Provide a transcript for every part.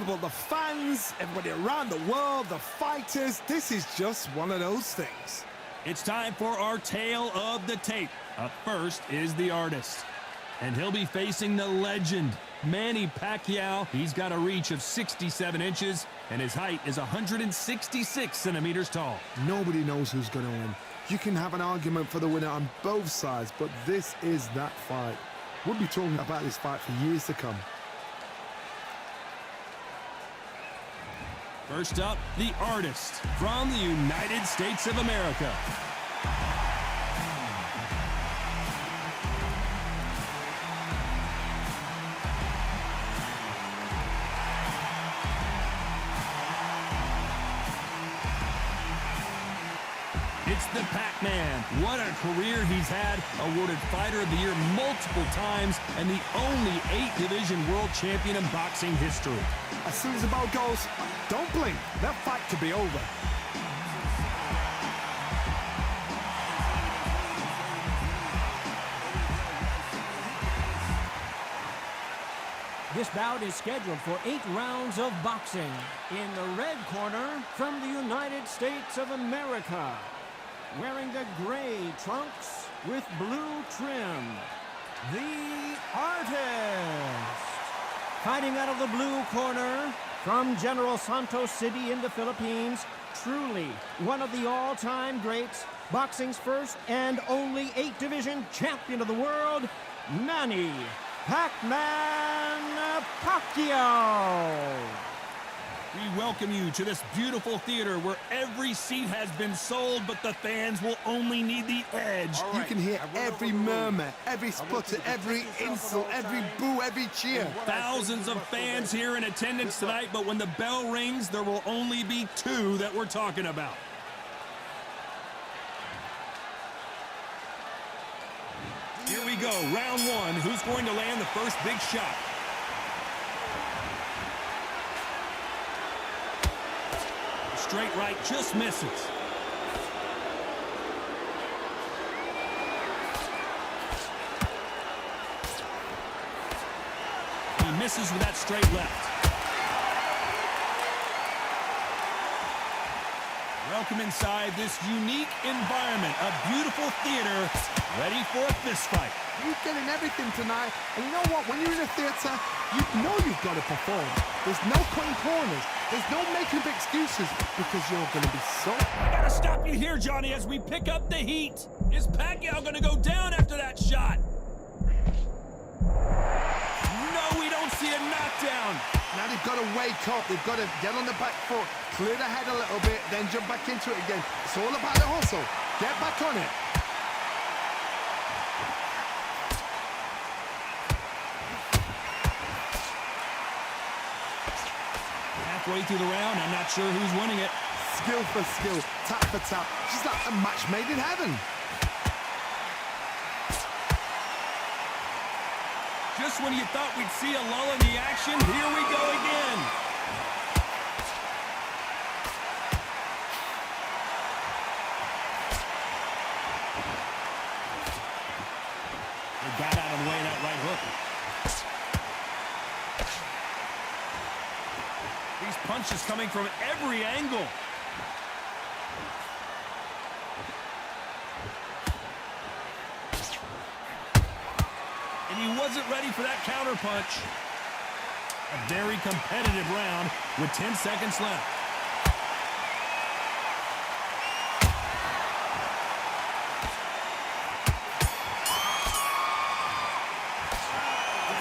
unbelievable. The fans, everybody around the world, the fighters. This is just one of those things. It's time for our tale of the tape. Up first is the artist. And he'll be facing the legend, Manny Pacquiao. He's got a reach of 67 inches, and his height is 166 centimeters tall. Nobody knows who's going to win. You can have an argument for the winner on both sides, but this is that fight. We'll be talking about this fight for years to come. First up, the artist from the United States of America. It's the Pac-Man. What a career he's had. Awarded Fighter of the Year multiple times and the only 8-division world champion in boxing history. As soon as the bell goes, don't blink. That fight could be over. This bout is scheduled for 8 rounds of boxing. In the red corner, from the United States of America, wearing the gray trunks with blue trim, the artist. Fighting out of the blue corner, from General Santos City in the Philippines, truly one of the all-time greats, boxing's first and only 8-division champion of the world, Manny Pac-Man Pacquiao. We welcome you to this beautiful theater where every seat has been sold, but the fans will only need the edge. You can hear every murmur, every splutter, every insult, every boo, every cheer. Thousands of fans here in attendance tonight, but when the bell rings, there will only be 2 that we're talking about. Here we go, round 1. Who's going to land the first big shot? Straight right just misses. He misses with that straight left. Welcome inside this unique environment, a beautiful theater, ready for a fist fight. You're getting everything tonight, and you know what? When you're in a theater, you know you've got to perform. There's no cutting corners. There's no making up excuses, because you're going to be so... I gotta stop you here, Johnny, as we pick up the heat. Is Pacquiao gonna go down after that shot? No, we don't see a knockdown. Now they've got to wake up. They've got to get on the back foot, clear the head a little bit, then jump back into it again. It's all about the hustle. Get back on it. Halfway through the round, I'm not sure who's winning it. Skill for skill, tap for tap. Just like a match made in heaven. Just when you thought we'd see a lull in the action, here we go again. They got out of the way of that right hook. These punches coming from every angle. And he wasn't ready for that counter punch. A very competitive round with 10 seconds left.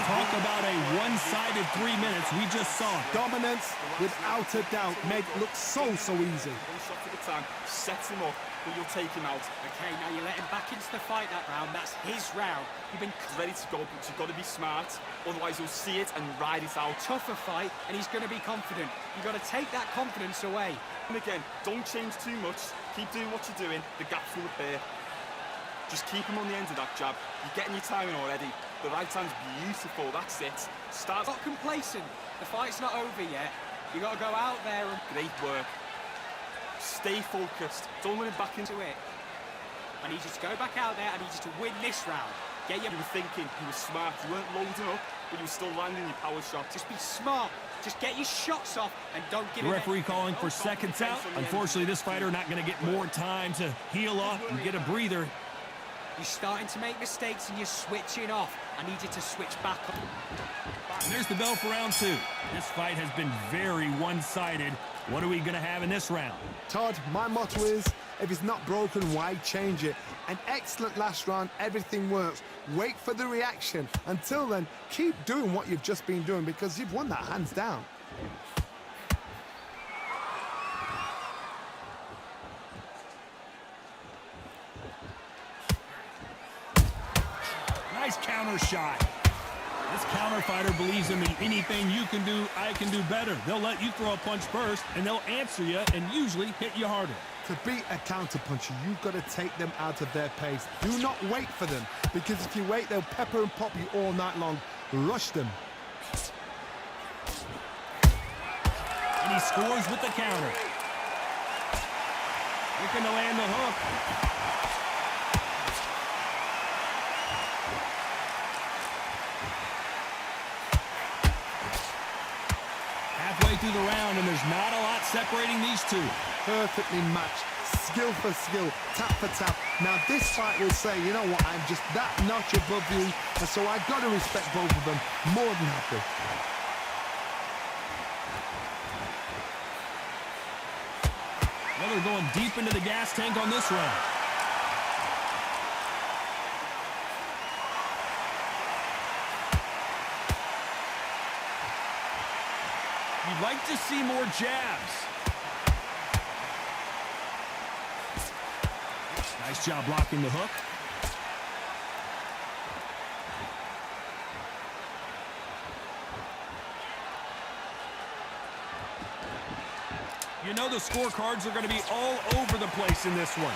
Talk about a one-sided 3 minutes. We just saw it. Dominance, without a doubt, made it look so easy. One shot at a time, sets him up, but you'll take him out. Okay, now you let him back into the fight that round. That's his round. You've been Ready to go, but you've got to be smart. Otherwise, you'll see it and ride it out. tougher fight, and he's going to be confident. You've got to take that confidence away. And again, don't change too much. Keep doing what you're doing. The gaps will appear. Just keep him on the end of that jab. You're getting your timing already. The right hand's beautiful. That's it. Start. Not complacent. The fight's not over yet. You've got to go out there and Great work. Stay focused. Don't let him back into do it. I need you to go back out there. I need you to win this round. Get your... You were thinking, you were smart. You weren't loading up, but you were still landing your power shots. Just be smart. Just get your shots off and don't give The him referee anything. calling No for seconds out. confidence on the end. Unfortunately, this fighter not going to get more time to heal up and get a breather. You're starting to make mistakes and you're switching off. I need you to switch back up. And there's the bell for round 2. This fight has been very one-sided. What are we going to have in this round? Todd, my motto is, if it's not broken, why change it? An excellent last round, everything works. Wait for the reaction. Until then, keep doing what you've just been doing because you've won that hands down. Nice counter shot. This counter fighter believes in the anything you can do, I can do better. They'll let you throw a punch first, and they'll answer you and usually hit you harder. To beat a counter-puncher, you've got to take them out of their pace. Do not wait for them, because if you wait, they'll pepper and pop you all night long. Rush them. And he scores with the counter. Looking to land the hook. Halfway through the round, and there's not a lot separating these two. Perfectly matched, skill for skill, tap for tap. Now this fight will say, you know what, I'm just that notch above you, and so I've got to respect both of them. More than happy. Well, they're going deep into the gas tank on this round. You'd like to see more jabs. Nice job blocking the hook. You know the scorecards are going to be all over the place in this one.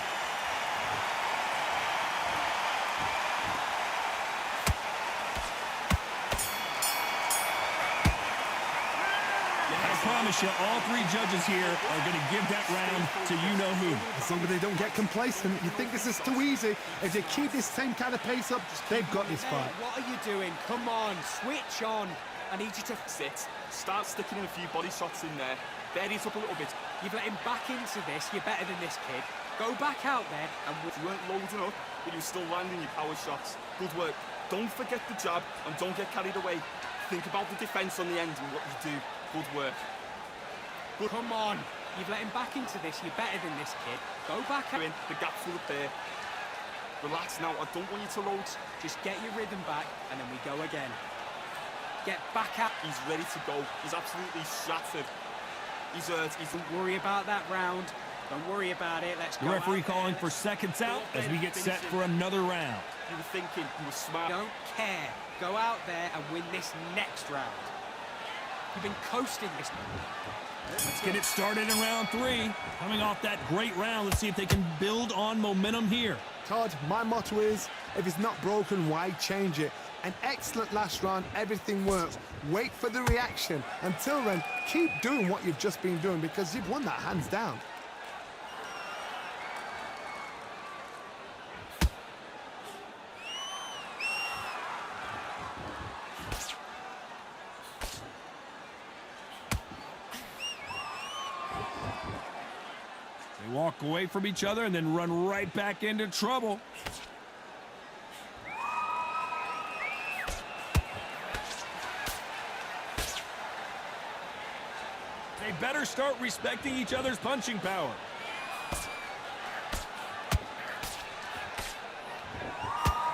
I promise you, all 3 judges here are going to give that round to you-know-who. As long as they don't get complacent, you think this is too easy. If they keep this same kind of pace up, they've got this fight. What are you doing? Come on, switch on. I need you to Sit. Start sticking in a few body shots in there. Bury it up a little bit. You've let him back into this. You're better than this kid. Go back out there and You weren't loading up, but you were still landing your power shots. Good work. Don't forget the jab and don't get carried away. Think about the defense on the end and what you do. Good work. come on. You've let him back into this. You're better than this kid. Go back out. The gap's full up there. Relax now. I don't want you to load. Just get your rhythm back and then we go again. Get back out. He's ready to go. He's absolutely shattered. He's hurt. Don't worry about that round. Don't worry about it. Let's go. The referee out there. calling for seconds out as we get set for another round. You were thinking. You were smart. Don't care. Go out there and win this next round. You've been coasting this. Let's get it started in round 3. Coming off that great round, let's see if they can build on momentum here. Todd, my motto is, if it's not broken, why change it? An excellent last round, everything works. Wait for the reaction. Until then, keep doing what you've just been doing because you've won that hands down. They walk away from each other and then run right back into trouble. They better start respecting each other's punching power.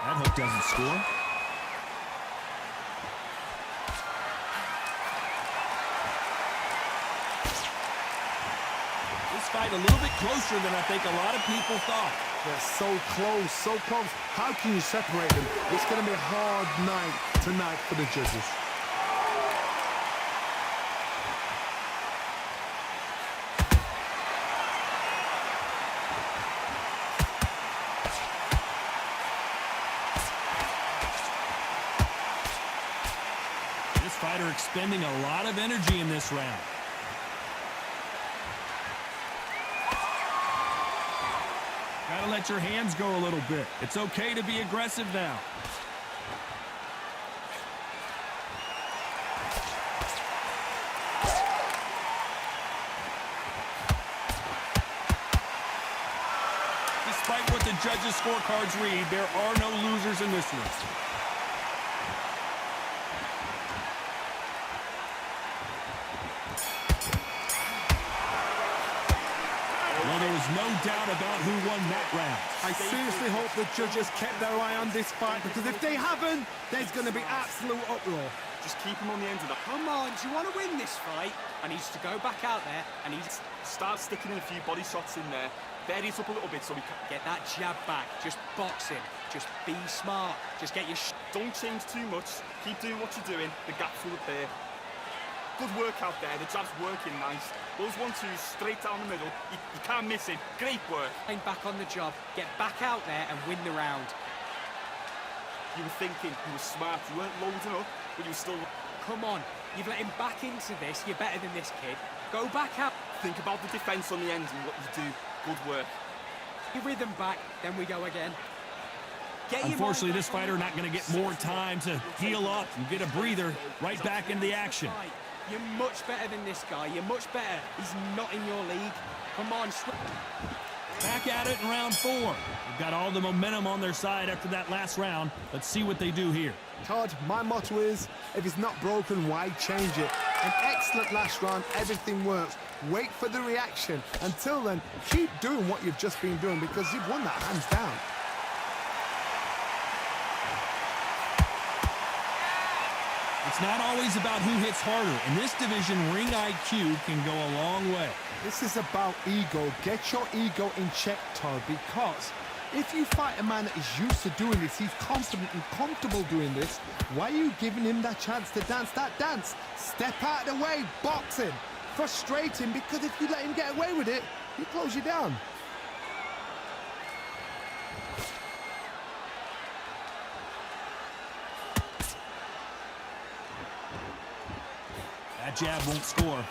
That hook doesn't score. This fight a little bit closer than I think a lot of people thought. They're so close, so close. How can you separate them? It's going to be a hard night tonight for the judges. This fighter expending a lot of energy in this round. Gotta let your hands go a little bit. It's okay to be aggressive now. judges' scorecards read, there are no losers in this one. Well, there was no doubt about who won that round. I seriously hope the judges kept their eye on this fight, because if they haven't, there's going to be absolute uproar. Just keep him on the end of that. Come on, do you want to win this fight? I need you to go back out there and Start sticking in a few body shots in there. Bury it up a little bit so we can get that jab back. Just box him. Just be smart. Just get your Don't change too much. Keep doing what you're doing. The gaps will appear. Good work out there. The jab's working nice. Those 1-2s straight down the middle. You can't miss it. Great work. back on the job. Get back out there and win the round. You were thinking. You were smart. You weren't loading up, but you were still... Come on. You've let him back into this. You're better than this kid. Go back out. Think about the defence on the end and what you do. Good work. Your rhythm back, then we go again. Unfortunately, this fighter not going to get more time to heal up and get a breather. Right back into the action. You're much better than this guy. You're much better. He's not in your league. Come on. Back at it in round 4. They've got all the momentum on their side after that last round. Let's see what they do here. Todd, my motto is, if it's not broken, why change it? An excellent last round, everything works. Wait for the reaction. Until then, keep doing what you've just been doing, because you've won that hands down. It's not always about who hits harder. In this division, ring IQ can go a long way. This is about ego. Get your ego in check, Todd, because if you fight a man that is used to doing this, he's confident and comfortable doing this, why are you giving him that chance to dance that dance? Step out of the way, box him. Frustrate him, because if you let him get away with it, he'll close you down. That jab won't score.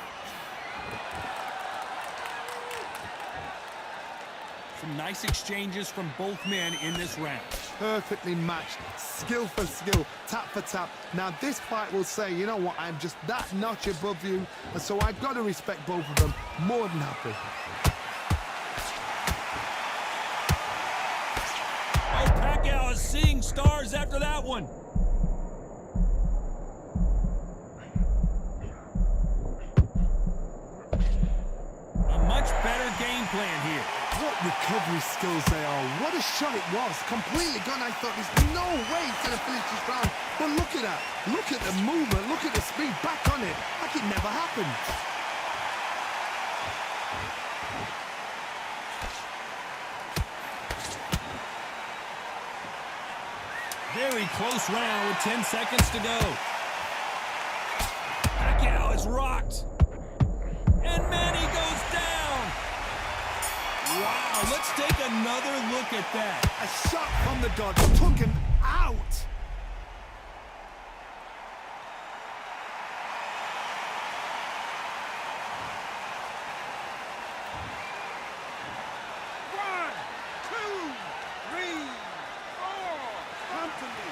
Some nice exchanges from both men in this round. Perfectly matched, skill for skill, tap for tap. Now this fight will say, you know what, I'm just that notch above you, and so I've got to respect both of them. More than happy. Oh, Pacquiao is seeing stars after that one. A much better game plan here. What recovery skills they are. What a shot it was. Completely gone. I thought there's no way he's going to finish this round. But look at that. Look at the movement. Look at the speed. Back on it. Like it never happened. Very close round with 10 seconds to go. Pacquiao is rocked. And Manny goes down. Wow, let's take another look at that. A shot from the dodge took him out. One, two, three, four. Come to me.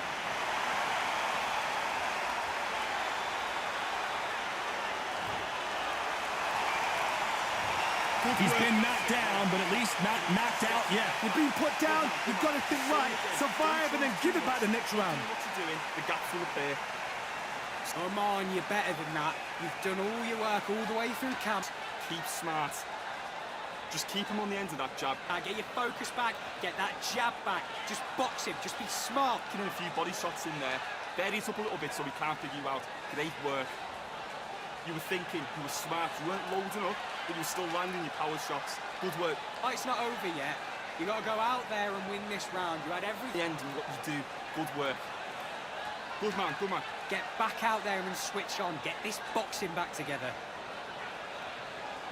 He's been knocked down, but at least not knocked out yet. You've been put down. You've got to think right. Survive and then give it back the next round. What you're doing, the gaps will appear. Come on, you're better than that. You've done all your work all the way through camp. Keep smart. Just keep him on the end of that jab. Now get your focus back. Get that jab back. Just box him. Just be smart. Getting a few body shots in there. Bury it up a little bit so we can't figure you out. Great work. You were thinking, you were smart, you weren't loading up, but you were still landing your power shots. Good work. Fight's not over yet. You got to go out there and win this round. You had everything. The end and what you do. Good work. Good man, good man. Get back out there and switch on. Get this boxing back together.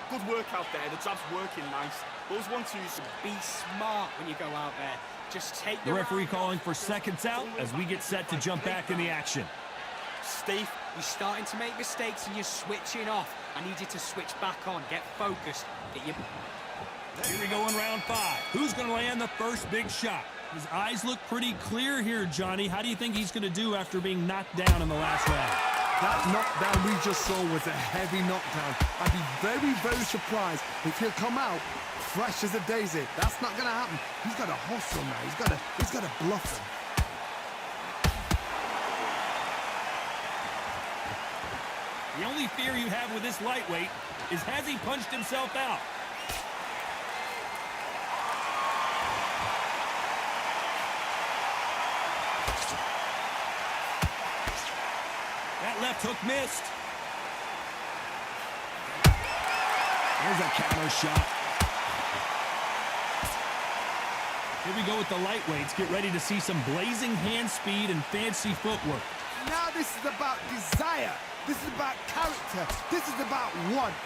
Good work out there. The jab's working nice. Those 1-2s. Be smart when you go out there. Just take The referee calling for seconds out as we get set to jump back in the action. Stay. You're starting to make mistakes and you're switching off. I need you to switch back on. Get focused. Get your... Here we go in round 5. Who's going to land the first big shot? His eyes look pretty clear here, Johnny. How do you think he's going to do after being knocked down in the last round? That knockdown we just saw was a heavy knockdown. I'd be very, very surprised if he'll come out fresh as a daisy. That's not going to happen. He's got to hustle now. He's got to bluff him. The only fear you have with this lightweight is, has he punched himself out? That left hook missed. There's a counter shot. Here we go with the lightweights. Get ready to see some blazing hand speed and fancy footwork. Now this is about desire. This is about character. This is about want.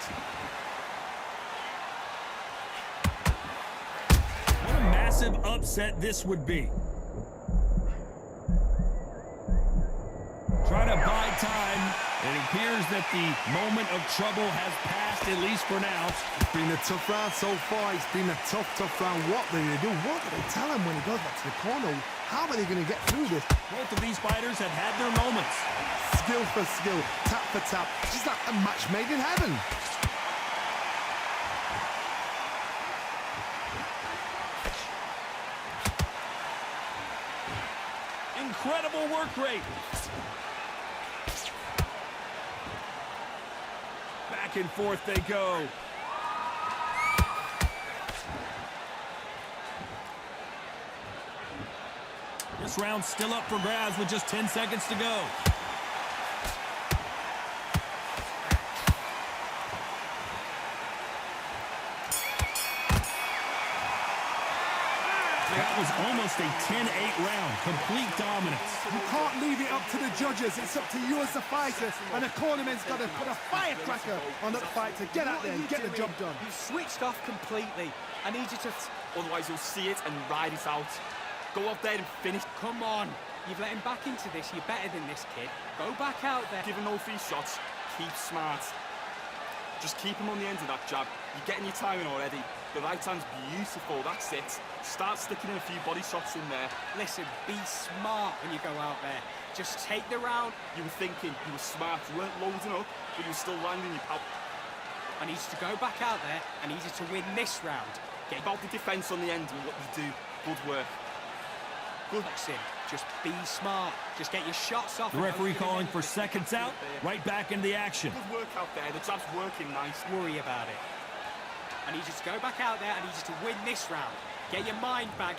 What a massive upset this would be. Try to buy time. It appears that the moment of trouble has passed, at least for now. It's been a tough round so far. It's been a tough round. What are they going to do? What do they tell him when he goes back to the corner? How are they going to get through this? Both of these fighters have had their moments. Skill for skill, tap for tap. Just like a match made in heaven. Incredible work rate. Back and forth they go. This round's still up for grabs with just 10 seconds to go. That was almost a 10-8 round. Complete dominance. You can't leave it up to the judges. It's up to you as the fighter. And the cornerman's got to put a firecracker on that fight to get out there and get the job done. You've switched off completely. I need you to... Otherwise, you'll see it and ride it out. Go out there and finish. Come on. You've let him back into this. You're better than this, kid. Go back out there. Give him no free shots. Keep smart. Just keep him on the end of that jab. You're getting your timing already. The right hand's beautiful. That's it. Start sticking in a few body shots in there. Listen, be smart when you go out there. Just take the round. You were thinking, you were smart. You weren't loading up, but you were still landing your power. I need you to go back out there. I need you to win this round. Get about the defense on the end and what you do. Good work. Good. Listen, just be smart. Just get your shots off. The referee calling for seconds out. Right back into the action. Good work out there. The jab's working nice. Worry about it. I need you to go back out there. I need you to win this round. Get your mind back.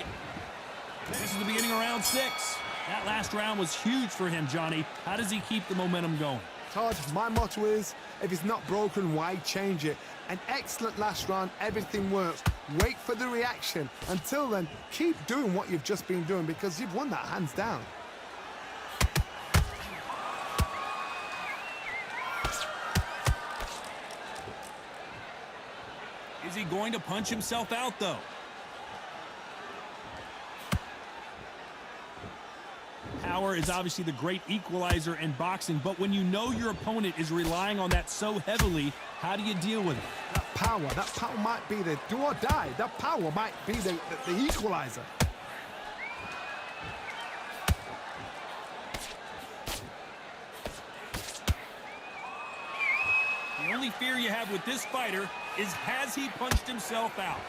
This is the beginning of round 6. That last round was huge for him, Johnny. How does he keep the momentum going? Todd, my motto is, if it's not broken, why change it? An excellent last round, everything works. Wait for the reaction. Until then, keep doing what you've just been doing because you've won that hands down. Is he going to punch himself out, though? Power is obviously the great equalizer in boxing, but when you know your opponent is relying on that so heavily, how do you deal with it? That power might be the do or die. That power might be the equalizer. The only fear you have with this fighter is, has he punched himself out?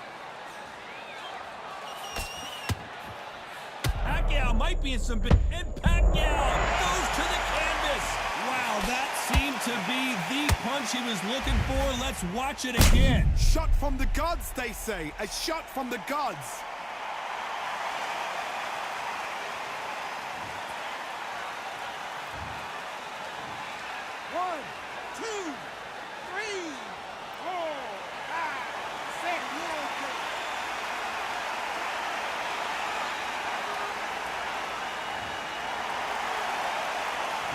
Pacquiao might be in some big... And Pacquiao goes to the canvas. Wow, that seemed to be the punch he was looking for. Let's watch it again. Shot from the gods, they say. A shot from the gods. One, two, three, four, five, six.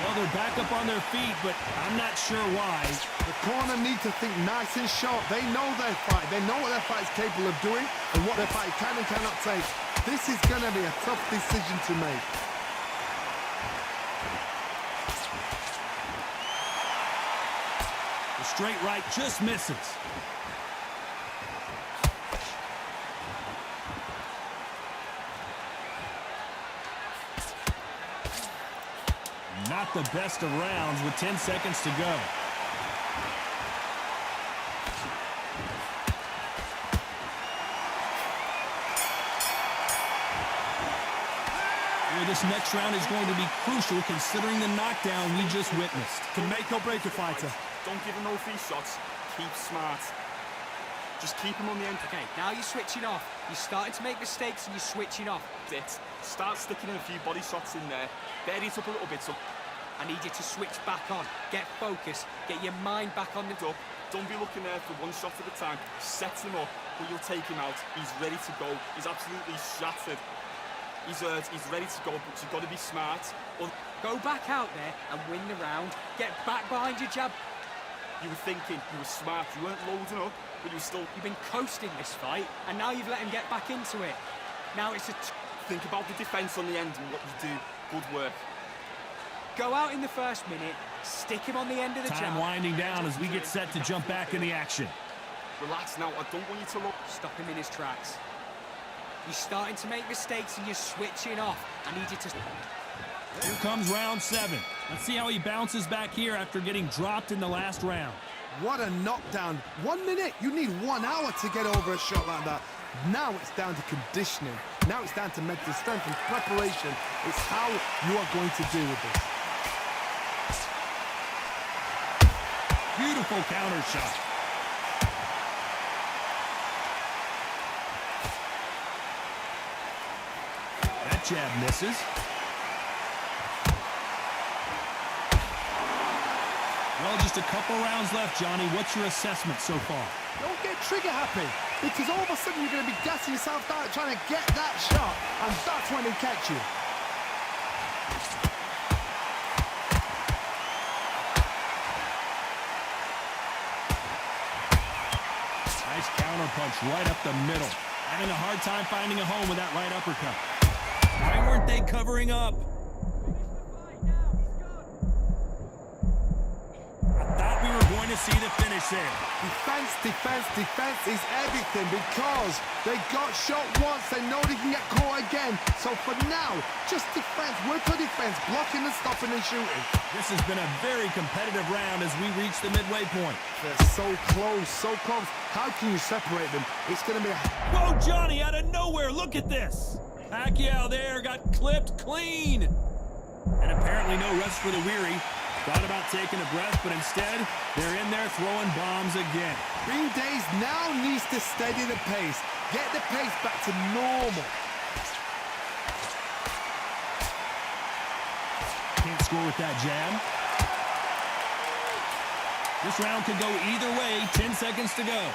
Well, they're back up on their feet, but I'm not sure why. The corner need to think nice and sharp. They know their fight. They know what their fight is capable of doing and what their fight can and cannot take. This is going to be a tough decision to make. The straight right just misses. Not the best of rounds with 10 seconds to go. this next round is going to be crucial considering the knockdown we just witnessed. Can make or break a fighter. Don't give him no free shots. Keep smart. Just keep him on the end. Okay, now you're switching off. You're starting to make mistakes and you're switching off. Start sticking in a few body shots in there. Vary it up a little bit. So I need you to switch back on. Get focused. Get your mind back on the up. Don't be looking there for one shot at a time. Set him up, but you'll take him out. He's ready to go. He's absolutely shattered. He's hurt. He's ready to go, but you've got to be smart. Go back out there and win the round. Get back behind your jab. You were thinking, you were smart. You weren't loading up, but you were still... You've been coasting this fight, and now you've let him get back into it. Now it's a... Think about the defence on the end and what you do. Good work. Go out in the first minute, stick him on the end of the jab. Time winding down as we get set to jump back in the action. Relax now. I don't want you to look... Stop him in his tracks. You're starting to make mistakes and you're switching off. I need you to... Here comes round 7. Let's see how he bounces back here after getting dropped in the last round. What a knockdown. 1 minute. You need 1 hour to get over a shot like that. Now it's down to conditioning. Now it's down to mental strength and preparation. It's how you are going to deal with this. Beautiful counter shot. That jab misses. Well, just a couple rounds left, Johnny. What's your assessment so far? Don't get trigger happy, because all of a sudden you're going to be gassing yourself down trying to get that shot, and that's when they catch you. Nice counter punch right up the middle. Having a hard time finding a home with that right uppercut. Why weren't they covering up? We were going to see the finish there. Defense, defense, defense is everything, because they got shot once, they know they can get caught again. So for now, just defense, work on defense, blocking and stopping and shooting. This has been a very competitive round as we reach the midway point. They're so close, so close. How can you separate them? It's going to be a... Whoa, Johnny, out of nowhere, look at this. Pacquiao there got clipped clean. And apparently no rest for the weary. Thought about taking a breath, but instead, they're in there throwing bombs again. Green Days now needs to steady the pace. Get the pace back to normal. Can't score with that jab. This round could go either way. 10 seconds to go.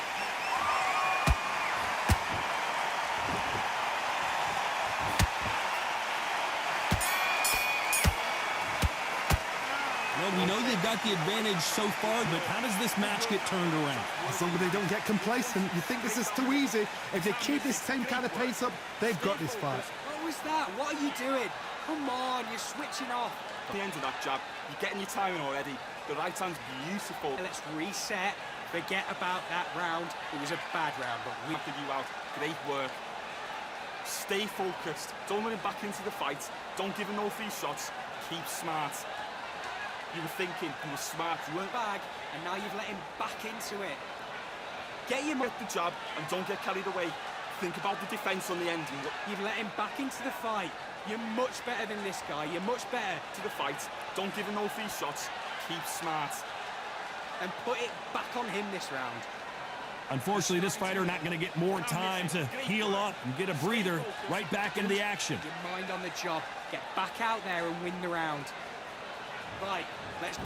Well, we know they've got the advantage so far, but how does this match get turned around? As long as they don't get complacent, you think this is too easy. If they keep this same kind of pace up, they've got this fight. What was that? What are you doing? Come on, you're switching off. At the end of that jab, you're getting your timing already. The right hand's beautiful. Let's reset. Forget about that round. It was a bad round, but we... After you out, great work. Stay focused. Don't let him back into the fight. Don't give him no free shots. Keep smart. You were thinking, you were smart, you weren't bag, and now you've let him back into it. Get him at the jab and don't get carried away. Think about the defense on the end. You've let him back into the fight. You're much better than this guy. You're much better. To the fight. Don't give him no free shots. Keep smart. And put it back on him this round. Unfortunately, this fighter not going to get more time to heal up and get a breather. Right back into the action. Your mind on the job. Get back out there and win the round. Right, let's...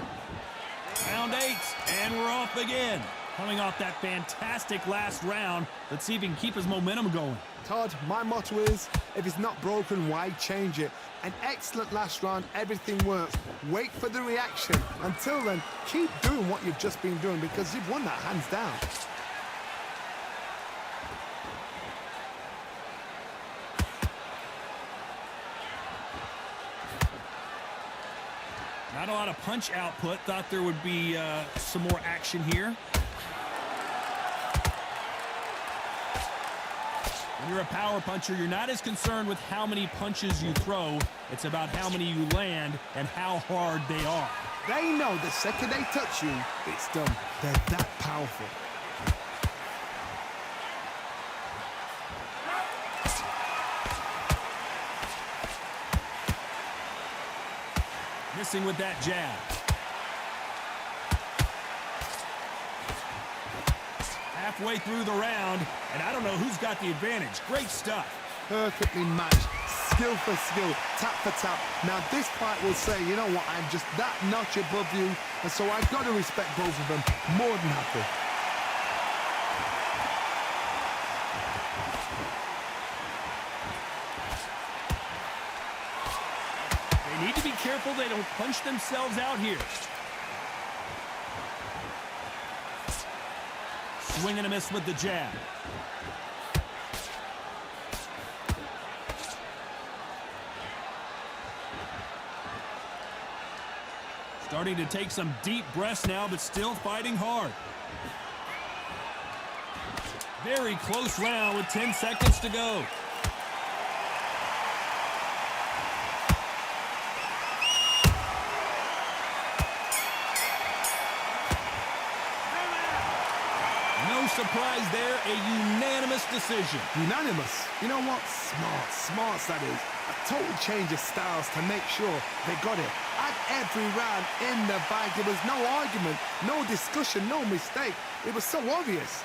Round 8, and we're off again. Coming off that fantastic last round, let's see if he can keep his momentum going. Todd, my motto is, if it's not broken, why change it? An excellent last round, everything works. Wait for the reaction. Until then, keep doing what you've just been doing, because you've won that hands down. Not a lot of punch output. Thought there would be some more action here. When you're a power puncher, you're not as concerned with how many punches you throw. It's about how many you land and how hard they are. They know the second they touch you, it's done. They're that powerful. missing with that jab. Halfway through the round, and I don't know who's got the advantage. Great stuff. Perfectly matched, skill for skill, tap for tap. Now this fight will say, you know what, I'm just that notch above you, and so I've got to respect both of them. More than happy. They need to be careful they don't punch themselves out here. Swing and a miss with the jab. Starting to take some deep breaths now, but still fighting hard. Very close round with 10 seconds to go. No surprise there, a unanimous decision. Unanimous. You know what? Smarts that is. A total change of styles to make sure they got it. At every round in the fight, there was no argument, no discussion, no mistake. It was so obvious.